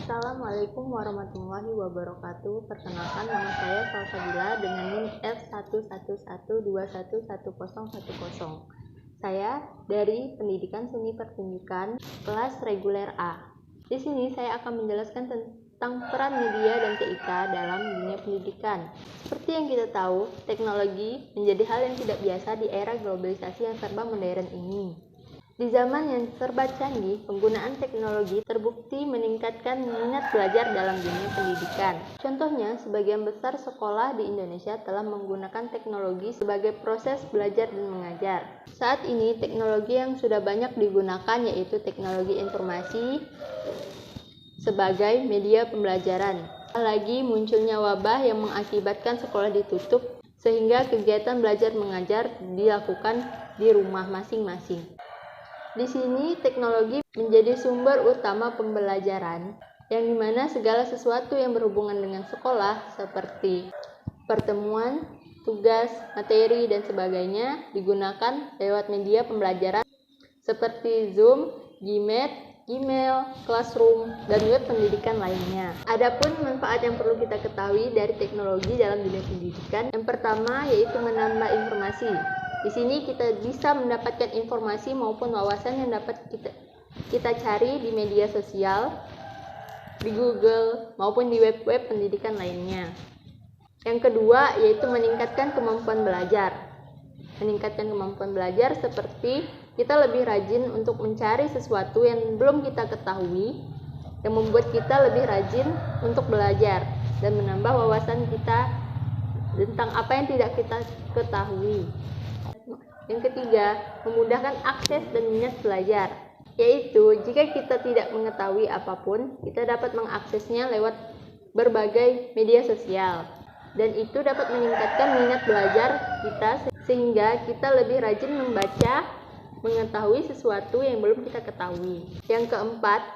Assalamualaikum warahmatullahi wabarakatuh. Perkenalkan, nama saya Salsabila dengan NIM F111211010. Saya dari Pendidikan Seni Pertunjukan kelas reguler A. Di sini saya akan menjelaskan tentang peran media dan TIK dalam dunia pendidikan. Seperti yang kita tahu, teknologi menjadi hal yang tidak biasa di era globalisasi yang serba modern ini. Di zaman yang serba canggih, penggunaan teknologi terbukti meningkatkan minat belajar dalam dunia pendidikan. Contohnya, sebagian besar sekolah di Indonesia telah menggunakan teknologi sebagai proses belajar dan mengajar. Saat ini, teknologi yang sudah banyak digunakan yaitu teknologi informasi sebagai media pembelajaran. Apalagi munculnya wabah yang mengakibatkan sekolah ditutup, sehingga kegiatan belajar mengajar dilakukan di rumah masing-masing. Di sini teknologi menjadi sumber utama pembelajaran, yang dimana segala sesuatu yang berhubungan dengan sekolah seperti pertemuan, tugas, materi, dan sebagainya digunakan lewat media pembelajaran seperti Zoom, Gmeet, email, classroom, dan web pendidikan lainnya. Adapun manfaat yang perlu kita ketahui dari teknologi dalam dunia pendidikan, yang pertama yaitu menambah informasi. Di sini kita bisa mendapatkan informasi maupun wawasan yang dapat kita cari di media sosial, di Google, maupun di web-web pendidikan lainnya. Yang kedua yaitu meningkatkan kemampuan belajar. Meningkatkan kemampuan belajar seperti kita lebih rajin untuk mencari sesuatu yang belum kita ketahui, yang membuat kita lebih rajin untuk belajar dan menambah wawasan kita tentang apa yang tidak kita ketahui. Yang ketiga, memudahkan akses dan minat belajar, yaitu jika kita tidak mengetahui apapun, kita dapat mengaksesnya lewat berbagai media sosial, dan itu dapat meningkatkan minat belajar kita sehingga kita lebih rajin membaca, mengetahui sesuatu yang belum kita ketahui. Yang keempat,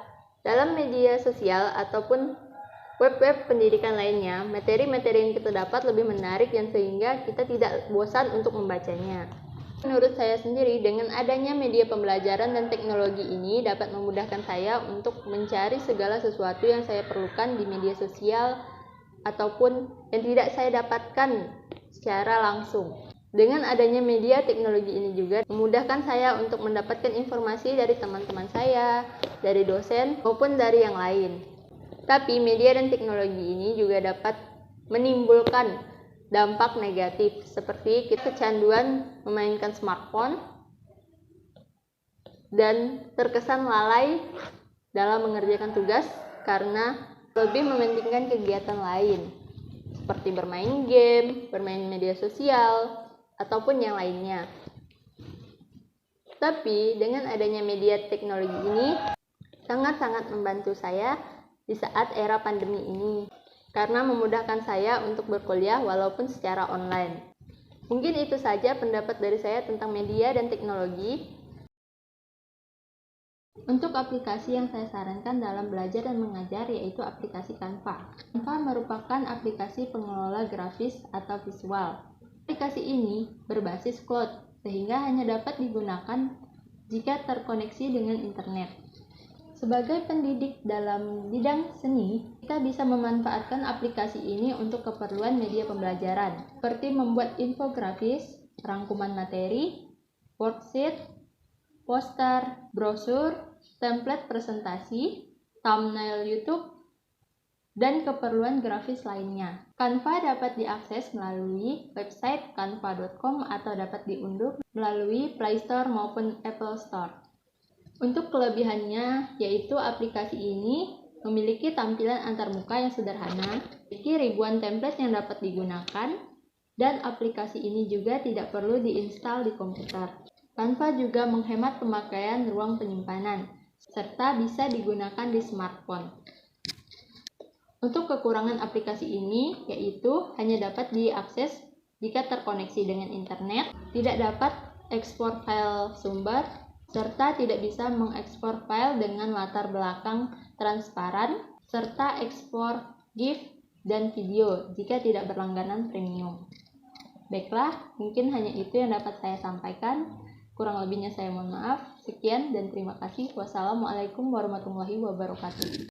dalam media sosial ataupun web-web pendidikan lainnya, materi-materi yang kita dapat lebih menarik dan sehingga kita tidak bosan untuk membacanya. Menurut saya sendiri, dengan adanya media pembelajaran dan teknologi ini dapat memudahkan saya untuk mencari segala sesuatu yang saya perlukan di media sosial ataupun yang tidak saya dapatkan secara langsung. Dengan adanya media teknologi ini juga memudahkan saya untuk mendapatkan informasi dari teman-teman saya, dari dosen, maupun dari yang lain. Tapi media dan teknologi ini juga dapat menimbulkan dampak negatif seperti kecanduan memainkan smartphone dan terkesan lalai dalam mengerjakan tugas karena lebih mementingkan kegiatan lain seperti bermain game, bermain media sosial, ataupun yang lainnya. Tapi dengan adanya media teknologi ini sangat-sangat membantu saya di saat era pandemi ini, karena memudahkan saya untuk berkuliah walaupun secara online. Mungkin itu saja pendapat dari saya tentang media dan teknologi. Untuk aplikasi yang saya sarankan dalam belajar dan mengajar yaitu aplikasi Canva. Canva merupakan aplikasi pengelola grafis atau visual. Aplikasi ini berbasis cloud, sehingga hanya dapat digunakan jika terkoneksi dengan internet. Sebagai pendidik dalam bidang seni, kita bisa memanfaatkan aplikasi ini untuk keperluan media pembelajaran, seperti membuat infografis, rangkuman materi, worksheet, poster, brosur, template presentasi, thumbnail YouTube, dan keperluan grafis lainnya. Canva dapat diakses melalui website canva.com atau dapat diunduh melalui Play Store maupun Apple Store. Untuk kelebihannya, yaitu aplikasi ini memiliki tampilan antarmuka yang sederhana, memiliki ribuan template yang dapat digunakan, dan aplikasi ini juga tidak perlu diinstal di komputer. Canva juga menghemat pemakaian ruang penyimpanan, serta bisa digunakan di smartphone. Untuk kekurangan aplikasi ini, yaitu hanya dapat diakses jika terkoneksi dengan internet, tidak dapat ekspor file sumber, serta tidak bisa mengekspor file dengan latar belakang transparan, serta ekspor GIF dan video jika tidak berlangganan premium. Baiklah, mungkin hanya itu yang dapat saya sampaikan. Kurang lebihnya saya mohon maaf. Sekian dan terima kasih. Wassalamualaikum warahmatullahi wabarakatuh.